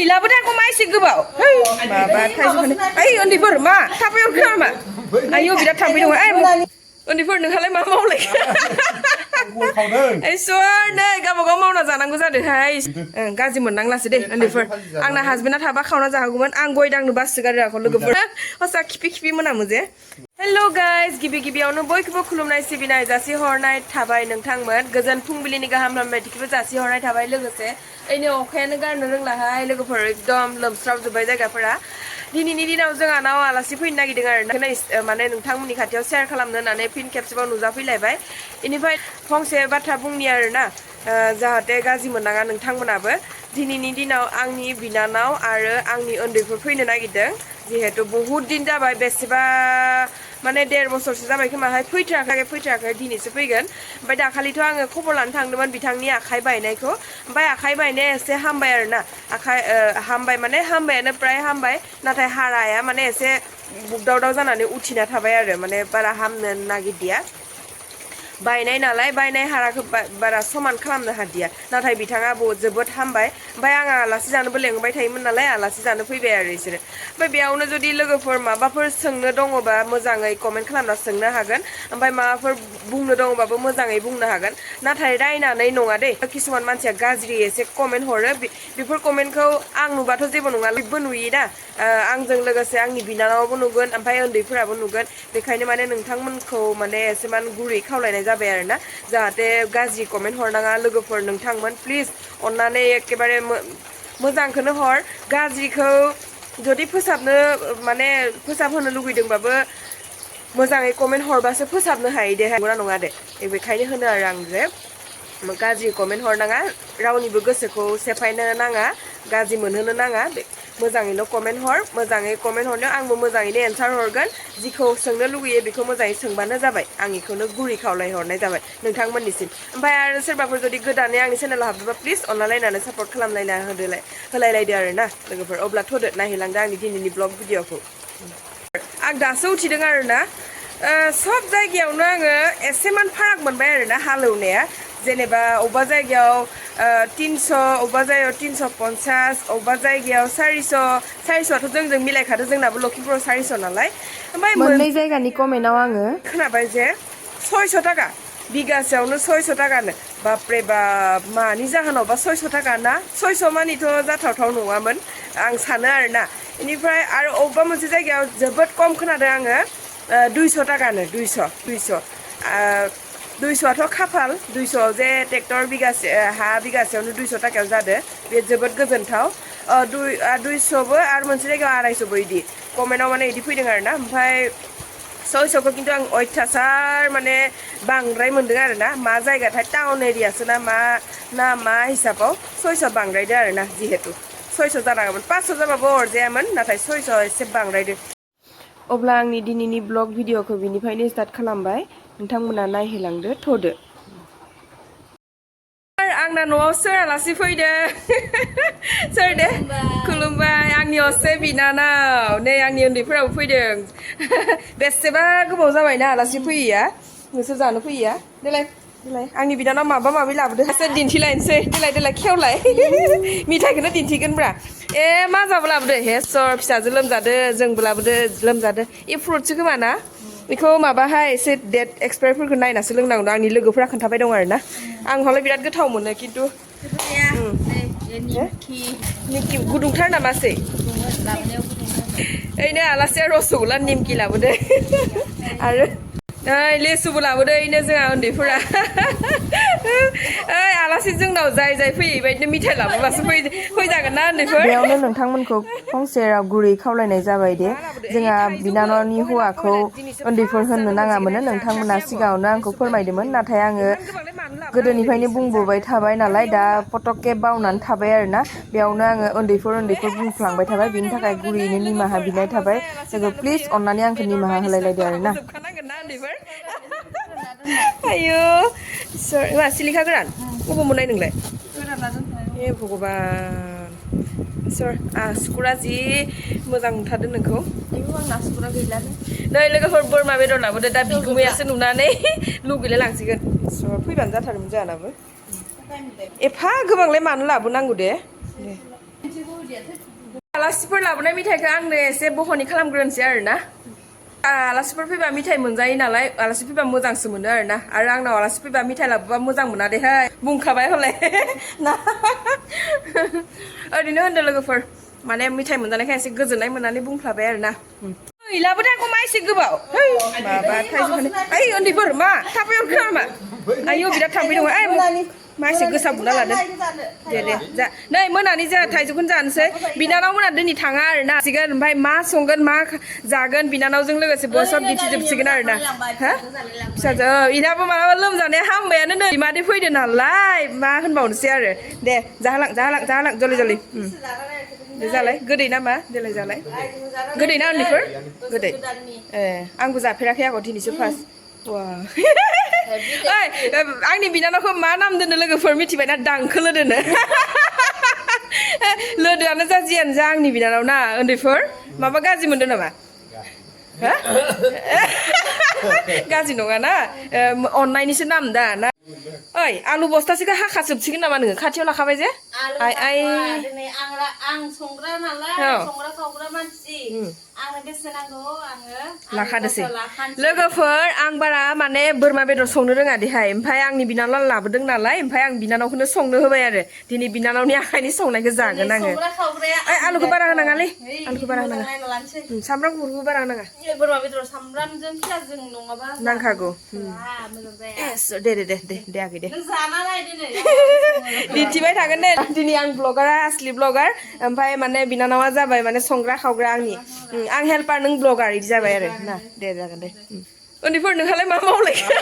लाबोदो आंखौ मा एसे गोबाव माबा थाइजौखौनो ओइ उन्दैफोर मा थाबै हरखो मा आयौ बिराद थाबै दङ ओइ उन्दैफोर नोंहालाय मा मावलाय इसोर नै गावबागाव मावना जानांगौ जादोंहाय गाज्रि मोननांलासो दे उन्दैफोर आंना हासबेन्डआ थाबा खावना जाहोगौमोन आं गय दांनो बासोगारो आंखौ लोगोफोर हसा खिपि खिपि मोनामो जे हेलो गाइस गिबियावनो बयखौबो खुलुमनाय सिबिनाय जासिहरनाय थाबाय नोंथांमोन गोजोन फुंबिलिनि गाहाम हामलायथिखौबो जासिहरनाय थाबाय लोगोसे ओइनो अखायानो गारनो रोंलाहाय लोगोफोर एकदम लोमस्रावजोब्बाय जायगाफोरा दिनैनि दिनाव जोंहानाव आलासि फैनो नागिरदों आरो माने नोंथांमोननि खाथियाव शेयार खालामनो होननानै फिन खेबसेबाव नुजाफैलायबाय इनिफ्राय फंसे बाथ्रा बुंनि आरोना जाहाथे गाज्रि मोननाङा नोंथांमोनाबो दिनैनि दिनाव आंनि बिनानाव आरो आंनि उन्दैफोर फैनो नागिरदों जिहेतु बहुत दिन जाबाय बेसेबा माने 1.5 बोसोरसो जाबाय खोमाहाय फैथाराखै दिनैसो फैगोन ओमफ्राय दाखालिथ' आङो खबर लानो थांदोंमोन बिथांनि आखाइ बायनायखौ ओमफ्राय आखाइ बायनाया एसे हामबाय आरोना आखाइ हामबाय माने हामबायानो प्राय हामबाय नाथाय हाराया माने एसे बुगदावदाव जानानै उथिना थाबाय आरो माने बारा हामनो नागिरदिया बायनाय नालाय बायनाय हाराखौ बारा समान खालामनो हादिया नाथाय बिथाङा जोबोद हामबाय ओमफ्राय आङो आलासि जानोबो लेंबाय थायोमोन नालाय आलासि जानो फैबाय आरो बिसोरो ओमफ्राय बेयावनो जुदि लोगोफोर माबाफोर सोंनो दङबा मोजाङै कमेन्ट खालामना सोंनो हागोन ओमफ्राय माबाफोर बुंनो दङबाबो मोजाङै बुंनो हागोन नाथाय रायनानै नङा दे किसुमान मानसिया गाज्रि एसे कमेन्ट हरो बेफोर कमेन्टखौ आं नुबाथ' जेबो नङा बयबो नुयोना आंजों लोगोसे आंनि बिनानावाबो नुगोन ओमफ्राय उन्दैफोराबो नुगोन बेखायनो माने नोंथांमोनखौ माने एसेमान गुरै खावलायनाय जाबाय आरोना जाहाथे गाज्रि कमेन्ट हरनाङा लोगोफोर नोंथांमोन प्लिज अननानै एखेबारे मोजांखौनो हर गाज्रिखौ जुदि फोसाबनो माने फोसाबहोनो लुगैदोंबाबो मोजाङै कमेन्ट हरबासो फोसाबनो हायो दे नङा दे बेखायनो होनो आरो आं जे गाज्रि कमेन्ट हरनाङा रावनिबो गोसोखौ सेफायनो नाङा गाज्रि मोनहोनो नाङा मोजाङैल' कमेन्ट हर मोजाङै कमेन्ट हरनायाव आंबो मोजाङैनो एन्सार हरगोन जिखौ सोंनो लुगैयो बेखौ मोजाङै सोंबानो जाबाय आं बेखौनो गुरै खावलायहरनाय जाबाय नोंथांमोननिसिम ओमफ्राय आरो सोरबाफोर जुदि गोदानै आंनि चेनेलाव हाबदोंबा प्लिज अनलायनानै सापर्ट खालामलायना होलायलायदो आरोना लोगोफोर अब्ला थ'दो नायहैलांदो आंनि दिनैनि ब्लग भिडिअखौ आं दासो उथिदों आरोना सब जायगायावनो आङो एसेमान फाराग मोनबाय आरोना हालेवनाया जेनेबा अबेबा जायगायाव 300 अबेबा जायगायाव 350 अबेबा जायगायाव 400 जोंजों मिलायखादो जोंनाबो लखिमपुराव 400 नालाय ओमफ्राय मोननै जायगानि कमेन्टआव आङो खोनाबाय जे 600 थाखा बिगासेयावनो 600 थाखानो बापरे बाप मानि जाहोनावबा 600 थाखा ना 600 मानिथ' जाथावथाव नङामोन आं सानो आरोना बेनिफ्राय आरो अबेबा मोनसे जायगायाव जोबोद खम खोनादों आङो 200 थाखानो 200आथ' खाफाल 200 जे ट्रेक्टर बिगासे हा बिगासेयावनो 200 थाखायाव जादो बे जोबोद गोजोनथाव 200बो आरो मोनसे जायगायाव 250बो बिदि कमेन्टआव माने बिदि फैदों आरोना ओमफ्राय 600खौ खिन्थु आं अयथासार माने बांद्राय मोनदों आरोना मा जायगाथाय टाउन एरियासो ना मा हिसाबाव 600 बांद्रायदो आरोना जिहेतु 600 जानांगौमोन 500 जाबाबो अरजायामोन नाथाय 600 एसे बांद्रायदो अब्ला आंनि दिनैनि ब्लग भिडिअखौ बिनिफ्रायनो स्टार्ट खालामबाय नोंथांमोना नायहैलांदो थ'दो आंना न'आव सोर आलासि फैदों सोर दे खुलुमबाय आंनि असे बिनानाव नै आंनि उन्दैफोराबो फैदों बेसेबा गोबाव जाबायना आलासि फैयैया नोंसोर जानो फैयैया देलाय आंनि बिनानाव माबा माबि लाबोदो एसे दिन्थिलायनोसै देलाय खेवलाय मिथाइखौनो दिन्थिगोनब्रा ए मा जाबो लाबोदो हे सर फिसाजो लोमजादो जोंबो लाबोदो लोमजादो ए फ्रुटसो खोमा ना बेखौ माबाहाय एसे डेट एक्सपायारफोरखौ नायनासो लोंनांगौ आंनि लोगोफोरा खोन्थाबाय दं आरोना आं हले बिराद गोथाव मोनो खिन्थु निमखि गुदुंथार नामासै ओइनो आलासिया रसगुल्ला निमखि लाबोदो आरो ओइ लेसुबो लाबोदो इनो जोंहा उन्दैफोरा ओइ आलासि जोंनाव जाय फैयो बेबायदिनो मिथाइ लाबोबासो फैजागोन ना उन्दैफोर बेयावनो नोंथांमोनखौ फंसे गुरै खावलायनाय जाबाय दे जोंहा बिनानावनि हौवाखौ उन्दैफोर होननो नाङामोन नोंथांमोना सिगाङावनो आंखौ फोरमायदोंमोन नाथाय आङो गोदोनिफ्रायनो बुंबोबाय थाबाय नालाय दा पटकके बावनानै थाबाय आरोना बेयावनो आङो उन्दैफोर बुंफ्लांबाय थाबाय बिनि थाखाय गुरैयैनो निमाहा बिनाय थाबाय लोगो प्लिज अननानै आंखौ निमाहा होलायलायदो आरोना आयौ सोर मा सिलिखा गोरान बबाव मोननाय नोंलाय हे भगबान सोर आसुकुरा जि मोजां नुथारदों नोंखौ नै लोगोफोर बोरमा बेदर लाबोदो दा बिगुमैयासो नुनानै लुगैलाय लांसिगोन सोर फैबानो जाथारोमोन जोंहानाबो एफा गोबांलाय मानो लाबोनांगौ दे आलासिफोर लाबोनाय मिथाइखौ आंनो एसे बह'नि खालामग्रोनोसै आरोना आलासिफोर फैबा मिथाइ मोनजायो नालाय आलासि फैबा मोजांसो मोनो आरोना आरो आंनाव आलासि फैबा मिथाइ लाबोबा मोजां मोना देहाय बुंखाबाय हले ना ओरैनो होनदों लोगोफोर माने मिथाइ मोनजानायखाय एसे गोजोननाय मोननानै बुंफ्लाबाय आरोना लाबोदो आंखौ मा एसे गोबाव माबा थाइजौ ओइ उन्दैफोर मा थाबै हरखो नामा आयौ बिराद थाम्फै दङ ओइ मा एसे गोसा बुना लादो दे जा नै मोनानि जोंहा थाइजौखौनो जानोसै बिनानाव मोना दिनै थाङा आरोना सिगोन ओमफ्राय मा संगोन मा जागोन बिनानावजों लोगोसे सब दिन्थिजोबसिगोन आरोना हा फिसाजो इनाबो मालाबा लोमजानाया हामबायानो नै बिमादै फैदो नालाय मा होनबावनोसै आरो दे जाहालां जलि जलि जालाय गोदै नामा देलाय जालाय गोदै ना उन्दैफोर गोदै ए आंबो जाफेराखै आगर दिनैसो फार्स्ट वा ओइ आंनि बिनानावखौ मा नाम दोनो लोगोफोर मिथिबायना दांखोलो दोनो लोदोआनो जा जियानो जा आंनि बिनानाव ना उन्दैफोर माबा गाज्रि मोनदों नामा गाज्रि नङा ना अननायनिसो नाम दा ना ओइ आलु बस्थासेखौ हाखाजोबसिगोन नामा नोङो खाथियाव लाखाबाय जे आइ आं संग्रा नालाय संग्रा खावग्रा मानसि आंनो बेसे नांगौ आङो लाखादोसै लोगोफोर आं बारा माने बोरमा बेदर संनो रोङा देहाय ओमफ्राय आंनि बिनानाव लाबोदों नालाय ओमफ्राय आं बिनानावखौनो संनो होबाय आरो दिनै बिनानावनि आखाइनि संनायखौ जागोन आङो ओइ आलुखौ बारा होनाङालै आलुखौ बारा होनाङा सामब्राम गुफुरखौ बारा होनाङा बोरमा बेदर सामब्रामजों पियाजजों नङाबा नांखागौ मोजां जाया दे आगै दे नों जाना नाय दिनै दिन्थिबाय थागोन दे दिनै आं ब्लगारा असलि ब्लगार ओमफ्राय माने बिनानावा जाबाय माने संग्रा खावग्रा आंनि आं हेल्पार नों ब्लगार इदि जाबाय आरो ना दे जागोन दे उन्दैफोर नोंहालाय मा मावलायखो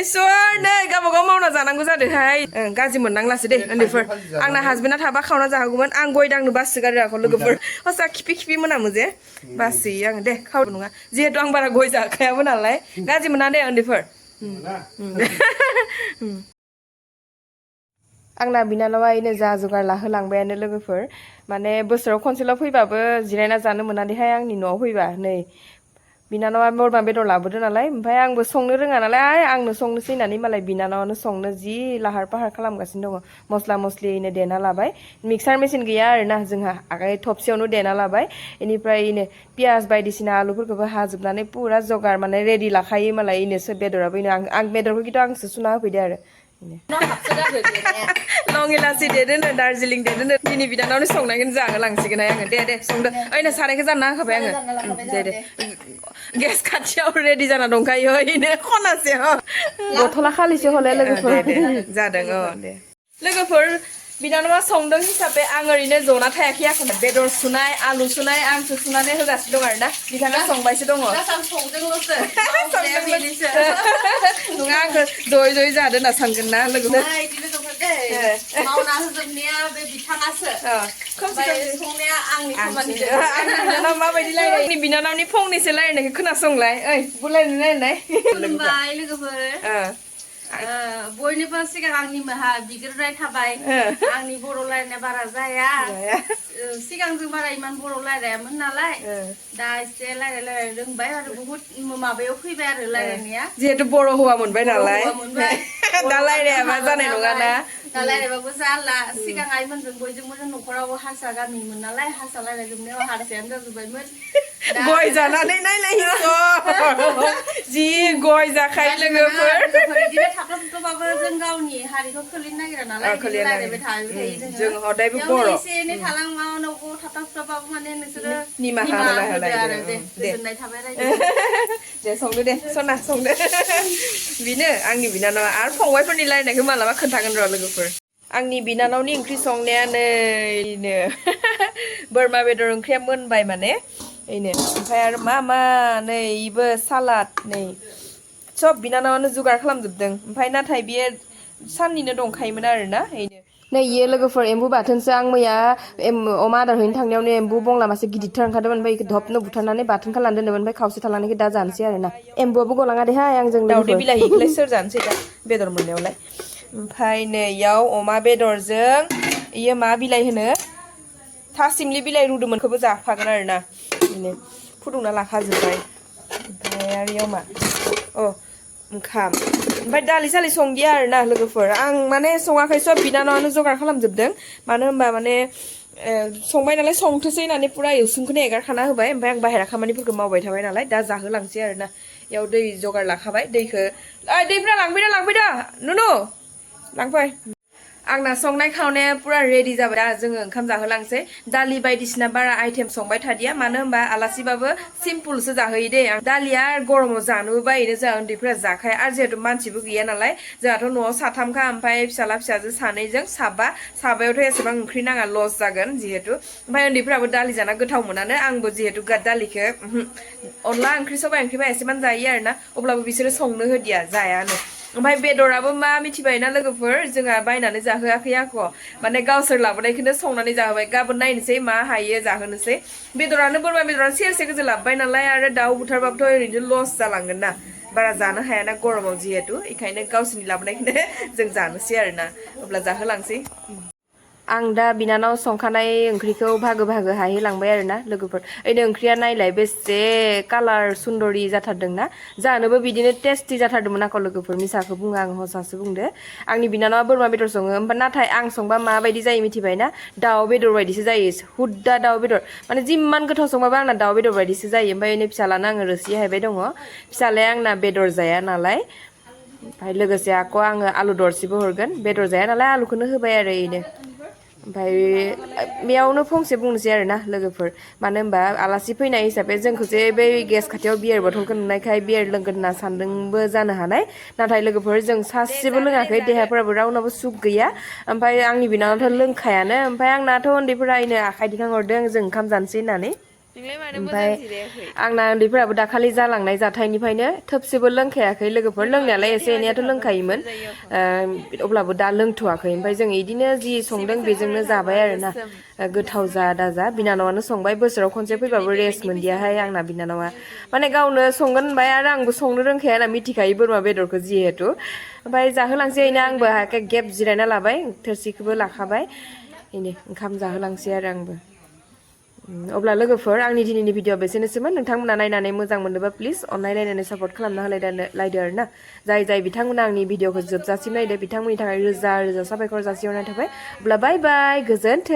इसोर नै गावबागाव मावना जानांगौ जादोंहाय गाज्रि मोननांलासो दे उन्दैफोर आंना हासबेन्डा थाबा खावना जाहोगौमोन आं गय दांनो बासोगारो आखौ लोगोफोर हसा खिफि मोनामो जे बासोयो आङो दे खाव नङा जिहेतु आं बारा गय जाखायाबो नालाय गाज्रि मोना दे उन्दैफोर आंना बिनानावा इनो जा जगार लाहोलांबायानो लोगोफोर माने बोसोराव खनसेल' फैबाबो जिरायना जानो मोनादैहाय आंनि न'आव फैबा नै बिनानावा बोरमा बेदर लाबोदो नालाय ओमफ्राय आंबो संनो रोङा नालाय आंनो संनोसै होननानै मालाय बिनानावानो संनो जि लाहार फाहार खालामगासिनो दङ मस्ला मस्लि इनो देना लाबाय मिक्सार मेसिन गैया आरोना जोंहा आखाइ थबसेयावनो देना लाबाय इनिफ्राय इनो पियाज बायदिसिना आलुफोरखौबो हाजोबनानै पुरा जगार माने रेडि लाखायो मालाय इनोसो बेदराबो इनो आं बेदरखौ खिन्थु आंसो सुना होफैदो आरो लं इलासि देदोनो दार्जिलिं देदोनो दिनै बिनानावनो संनायखौनो जाहोलांसिगोन आङो दे संदो ओइनो सारायखौ जानना होखाबाय आङो दे गेस खाथियाव रेडि जाना दंखायो इनो खनासे बथला खालिसो हले लोगोफोर जादों दे लोगोफोर बिनानावा संदों हिसाबै आं ओरैनो जना थायाखै आखौ बेदर सुनाय आलु सुनाय आंसो सुनानै होगासिनो दं आरोना बिथाङा संबायसो दङ नङा आंखौ जयै जादों होनना सानगोन ना लोगोफोर मावना होजोबनाया बे बिथाङासो संनाया आंनि खामानि बिनानाव माबायदि रायलायो आंनि बिनानावनि फंनैसो रायलायनायखौ खोनासंलाय ओइ बुलायनो रायलायनाय खुलुमबाय लोगोफोर बयनिबो सिगां आंनि बिग्रोनाय थाबाय आंनि बर' रायलायनाया बारा जाया सिगां जों बारा इमान बर' रायलायामोन नालाय दा एसे रायलाय रोंबाय आरो बुहुत माबायाव फैबाय आरो रायलायनाया जिहेतु बर' हौवा मोनबाय नालाय दा रायलायाबा जानाय नङा ना दा रायलायबाबो जाला सिगां आइमोनजों बयजोंबो न'खराव हारसा गामिमोन नालाय हारसा रायलायजोबनायाव हारसायानो जाजोब्बायमोन गय जानानै नायलाय जि गय जाखायो लोगोफोर बिदिनो थाबथाबाबो जों गावनि हारिखौ खोलिनो नागिरा नालाय रायलायबाय थायो जों हदायबो बर' एसे एनै थालांबावनांगौ थाबथाबाबो माने नोंसोरो निमाहा होदो आरो दे गोजोननाय थाबाय दे संदो दे सना संदो बेनो आंनि बिनानावा आरो फंबायफोरनि रायलायनायखौ मालाबा खोन्थागोन र' लोगोफोर आंनि बिनानावनि ओंख्रि संनाया नैनो बोरमा बेदर ओंख्रिया मोनबाय माने इनो ओमफ्राय आरो मा नै इबो सालाद नै सब बिनानावानो जुगार खालामजोबदों ओमफ्राय नाथाय बियो साननिनो दंखायोमोन आरोना इनो नै इयो लोगोफोर एम्बु बाथोनसो आं मैया अमा आदार हैनो थांनायावनो एम्बु बंला मासे गिदिरथार ओंखारदोंमोन ओमफ्राय इखौ धबनो बुथारनानै बाथोन खालामना दोनदोंमोन ओमफ्राय खावसे थालांनायखौ दा जानोसै आरोना एम्बुआबो गलाङा देहाय आंजों दाउदै बिलाइखौलाय सोर जानोसै दा बेदर मोननायावलाय ओमफ्राय नै इयाव अमा बेदरजों इयो मा बिलाइ होनो थासिमलि बिलाइ रुदोंमोनखौबो जाफागोन आरोना बिदिनो फुदुंना लाखाजोब्बाय ओमफ्राय आरो इयाव मा ओंखाम ओमफ्राय दालि सालि संदिया आरोना लोगोफोर आं माने सङाखै सब बिनानावानो जगार खालामजोबदों मानो होनबा माने संबाय नालाय संथोसै होननानै पुरा इउसुंखौनो एगारखाना होबाय ओमफ्राय आं बाहेरा खामानिफोरखौ मावबाय थाबाय नालाय दा जाहोलांसै आरोना इयाव दै जगार लाखाबाय दैखौ दैफ्रा लांफैदा नुनु लांफै आंना संनाय खावनाया पुरा रेडि जाबाय दा जोङो ओंखाम जाहोलांसै दालि बायदिसिना बारा आइटेम संबाय थादिया मानो होनबा आलासिबाबो सिम्पलसो जाहोयो दे आं दालिया गरमाव जानोबो बायोनो जोंहा उन्दैफोरा जाखाया आरो जिहेतु मानसिबो गैया नालाय जोंहाथ' न'आव साथामखा ओमफ्राय फिसाला फिसाजो सानैजों साबायावथ' एसेबां ओंख्रि नाङा लस जागोन जिहेतु ओमफ्राय उन्दैफोराबो दालि जाना गोथाव मोनानो आंबो जिहेतु दालिखौ अनला ओंख्रि सबाइ ओंख्रिबा एसेबां जायो आरोना अब्लाबो बिसोरो संनो होदिया जायानो ओमफ्राय बेदराबो मा मिथिबायना लोगोफोर जोंहा बायनानै जाहोआखै आख' माने गावसोर लाबोनायखौनो संनानै जाहोबाय गाबोन नायनोसै मा हायो जाहोनोसै बेदरानो बोरमा बेदरानो सेरसे गोजो लाबोबाय नालाय आरो दाउ बुथारबाबोथ' ओरैनो लस जालांगोन ना बारा जानो हायाना गरमाव जिहेतु बेखायनो गावसोरनि लाबोनायखौनो जों जानोसै आरोना अब्ला जाहोलांसै आं दा बिनानाव संखानाय ओंख्रिखौ भागो हाहैलांबाय आरोना लोगोफोर ओइनो ओंख्रिया नायलाय बेसे कालार सुन्दरि जाथारदोंना जानोबो बिदिनो टेस्टि जाथारदोंमोन आख' लोगोफोर मिसाखौ बुङो आं हसासो बुंदो आंनि बिनानावा बोरमा बेदर सङो ओमफ्राय नाथाय आं संबा माबायदि जायो मिथिबायना दाउ बेदर बायदिसो जायो हुद्दा दाउ बेदर माने जिमान गोथाव संबाबो आंना दाउ बेदर बायदिसो जायो ओमफ्राय ओइनो फिसालानो आङो रोसि हायबाय दङ फिसालाया आंना बेदर जाया नालाय ओमफ्राय लोगोसे आख' आङो आलु दरसेबो हरगोन बेदर जाया नालाय आलुखौनो होबाय आरो इनो ओमफ्राय बेयावनो फंसे बुंनोसै आरोना लोगोफोर मानो होनबा आलासि फैनाय हिसाबै जोंखौ जे बै गेस खाथियाव बियार बथलखौ नुनायखाय बियार लोंगोन होनना सानदोंबो जानो हानाय नाथाय लोगोफोर जों सासेबो लोङाखै देहाफोराबो रावनाबो सुख गैया ओमफ्राय आंनि बिनानावथ' लोंखायानो ओमफ्राय आंनाथ' उन्दैफोरा इनो आखाइ दिखांहरदों जों ओंखाम जानोसै होननानै ओमफ्राय आंना उन्दैफोराबो दाखालि जालांनाय जाथायनिफ्रायनो थोबसेबो लोंखायाखै लोगोफोर लोंनायालाय एसे एनैयाथ' लोंखायोमोन अब्लाबो दा लोंथ'वाखै ओमफ्राय जों इदिनो जि संदों बेजोंनो जाबाय आरोना गोथाव जा दाजा बिनानावानो संबाय बोसोराव खनसे फैबाबो रेस्ट मोनदियाहाय आंना बिनानावा माने गावनो संगोन होनबाय आरो आंबो संनो रोंखाया होनना मिथिखायो बोरमा बेदरखौ जिहेतु ओमफ्राय जाहोलांसै इनो आंबो गेब जिरायना लाबाय थोरसिखौबो लाखाबाय इनो ओंखाम जाहोलांसै आरो आंबो अब्ला लोगोफोर आंनि दिनैनि भिडिअ बेसेनोसैमोन नोंथांमोना नायनानै मोजां मोनोबा प्लिज अनलायलायनानै सापर्ट खालामना होलायदो आरोना जाय बिथांमोना आंनि भिडिअखौ जोबजासिम नायदो बिथांमोननि थाखाय रोजा रोजा साबायखर जासिहरनाय थाबाय अब्ला बाय बाय गोजोन्थों